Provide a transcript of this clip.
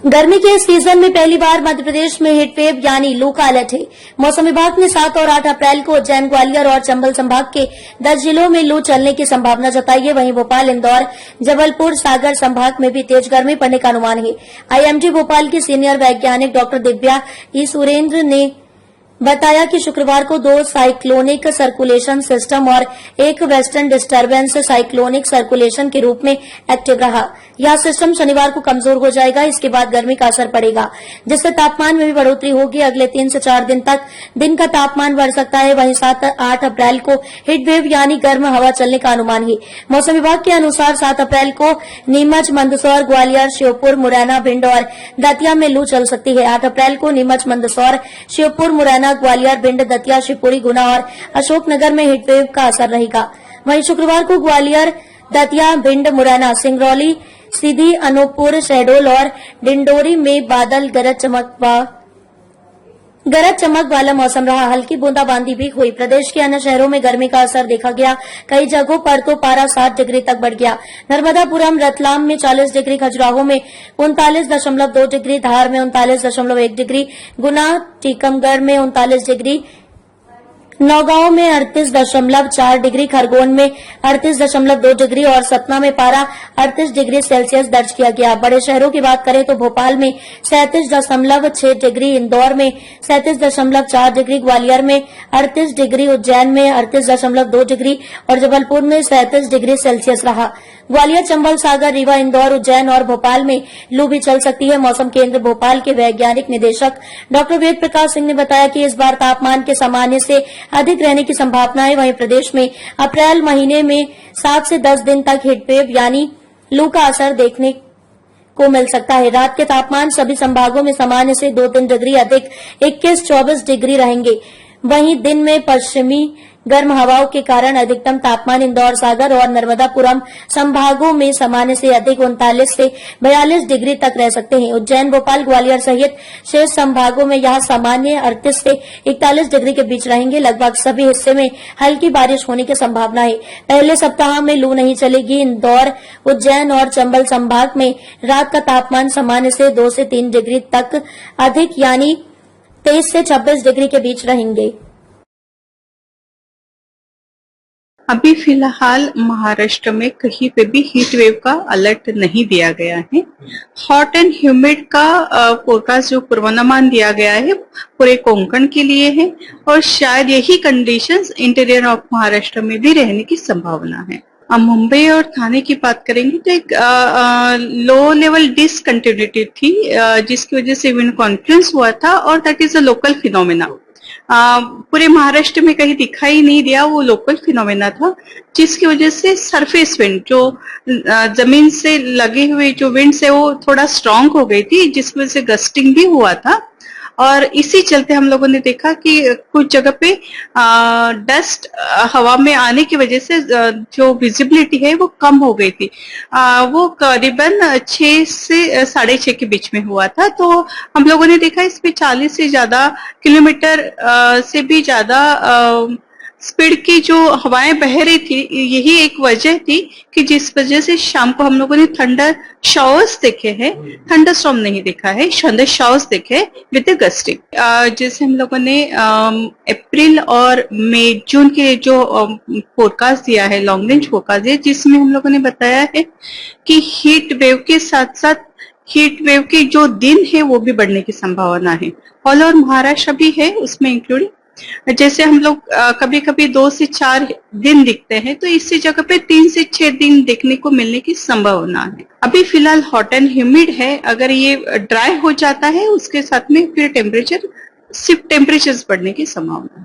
गर्मी के इस सीजन में पहली बार मध्य प्रदेश में हीटवेव यानी लू का अलर्ट है। मौसम विभाग ने 7 और 8 अप्रैल को उज्जैन, ग्वालियर और चंबल संभाग के 10 जिलों में लू चलने की संभावना जताई है। वहीं भोपाल, इंदौर, जबलपुर, सागर संभाग में भी तेज गर्मी पड़ने का अनुमान है। आईएमडी भोपाल की सीनियर वैज्ञानिक डॉक्टर दिव्या ई सुरेंद्र ने बताया कि शुक्रवार को 2 साइक्लोनिक सर्कुलेशन सिस्टम और 1 वेस्टर्न डिस्टर्बेंस साइक्लोनिक सर्कुलेशन के रूप में एक्टिव रहा। यह सिस्टम शनिवार को कमजोर हो जाएगा। इसके बाद गर्मी का असर पड़ेगा, जिससे तापमान में भी बढ़ोतरी होगी। अगले 3 से 4 दिन तक दिन का तापमान बढ़ सकता है। वहीं 7-8 अप्रैल को हीटवेव यानी गर्म हवा चलने का अनुमान है। मौसम विभाग के अनुसार 7 अप्रैल को नीमच, मंदसौर, ग्वालियर, श्योपुर, मुरैना, भिंड और दतिया में लू चल सकती है। 8 अप्रैल को नीमच, मंदसौर, श्योपुर, मुरैना, ग्वालियर, भिंड, दतिया, शिवपुरी, गुना और अशोकनगर में हीटवेव का असर रहेगा। वहीं शुक्रवार को ग्वालियर, दतिया, भिंड, मुरैना, सिंगरौली, सीधी, अनूपपुर, शहडोल और डिंडोरी में बादल गरज चमक वाला मौसम रहा। हल्की बूंदाबांदी भी हुई। प्रदेश के अन्य शहरों में गर्मी का असर देखा गया। कई जगहों पर तो पारा 60 डिग्री तक बढ़ गया। नर्मदापुरम, रतलाम में 40 डिग्री, खजुराहो में 39.2 डिग्री, धार में 39.1 डिग्री, गुना, टीकमगढ़ में 39 डिग्री, नौगांव में 38.4 डिग्री, खरगोन में 38.2 डिग्री और सतना में पारा 38 डिग्री सेल्सियस दर्ज किया गया। बड़े शहरों की बात करें तो भोपाल में 37.6 डिग्री, इंदौर में 37.4 डिग्री, ग्वालियर में 38 डिग्री, उज्जैन में 38.2 डिग्री और जबलपुर में 37 डिग्री सेल्सियस रहा। ग्वालियर, चंबल, सागर, रीवा, इंदौर, उज्जैन और भोपाल में लू भी चल सकती है। मौसम केंद्र भोपाल के वैज्ञानिक निदेशक डॉक्टर वेद प्रकाश सिंह ने बताया कि इस बार तापमान के सामान्य से अधिक रहने की संभावना है। वहीं प्रदेश में अप्रैल महीने में 7 से 10 दिन तक हीटवेव यानी लू का असर देखने को मिल सकता है। रात के तापमान सभी संभागों में सामान्य से 2-3 डिग्री अधिक 21-24 डिग्री रहेंगे। वहीं दिन में पश्चिमी गर्म हवाओं के कारण अधिकतम तापमान इंदौर, सागर और नर्मदापुरम संभागों में सामान्य से अधिक 39 से 42 डिग्री तक रह सकते हैं। उज्जैन, भोपाल, ग्वालियर सहित शेष संभागों में यह सामान्य 38 से 41 डिग्री के बीच रहेंगे। लगभग सभी हिस्से में हल्की बारिश होने की संभावना है। पहले सप्ताह में लू नहीं चलेगी। इंदौर, उज्जैन और चंबल संभाग में रात का तापमान सामान्य से 2 से 3 डिग्री तक अधिक यानी 23 से 26 डिग्री के बीच रहेंगे। अभी फिलहाल महाराष्ट्र में कहीं पे भी हीट वेव का अलर्ट नहीं दिया गया है। हॉट एंड ह्यूमिड का फोरकास्ट जो पूर्वानुमान दिया गया है पूरे कोंकण के लिए है और शायद यही कंडीशंस इंटीरियर ऑफ महाराष्ट्र में भी रहने की संभावना है। मुंबई और थाने की बात करेंगे तो एक लो लेवल डिसकंटिन्यूटी थी जिसकी वजह से विंड कॉन्फ्लुएंस हुआ था और that is a local phenomena. पूरे महाराष्ट्र में कहीं दिखाई नहीं दिया, वो लोकल फिनोमेना था जिसकी वजह से सरफेस विंड जो जमीन से लगे हुए जो विंड्स है वो थोड़ा स्ट्रांग हो गई थी, जिसकी वजह से गस्टिंग भी हुआ था। और इसी चलते हम लोगों ने देखा कि कुछ जगह पे डस्ट हवा में आने की वजह से जो विजिबिलिटी है वो कम हो गई थी। वो करीबन 6 से 6.5 के बीच में हुआ था। तो हम लोगों ने देखा इसमें 40 से ज्यादा किलोमीटर से भी ज्यादा स्पीड की जो हवाएं बह रही थी, यही एक वजह थी कि जिस वजह से शाम को हम लोगों ने थंडर शावर्स देखे हैं, थंडर स्टॉर्म नहीं देखा है, थंडर शावर्स देखे विद गस्टिंग। जैसे हम लोगों ने अप्रैल और मई, जून के जो फोरकास्ट दिया है, लॉन्ग रेंज फोरकास्ट दिया, जिसमें हम लोगों ने बताया है कि हीट वेव के साथ साथ हीट वेव के जो दिन है वो भी बढ़ने की संभावना है। ऑल ओवर महाराष्ट्र भी है उसमें इंक्लूडिंग। जैसे हम लोग कभी कभी 2 से 4 दिन दिखते हैं, तो इसी जगह पे 3 से 6 दिन देखने को मिलने की संभावना है। अभी फिलहाल हॉट एंड ह्यूमिड है। अगर ये ड्राई हो जाता है उसके साथ में फिर टेम्परेचर्स बढ़ने की संभावना है।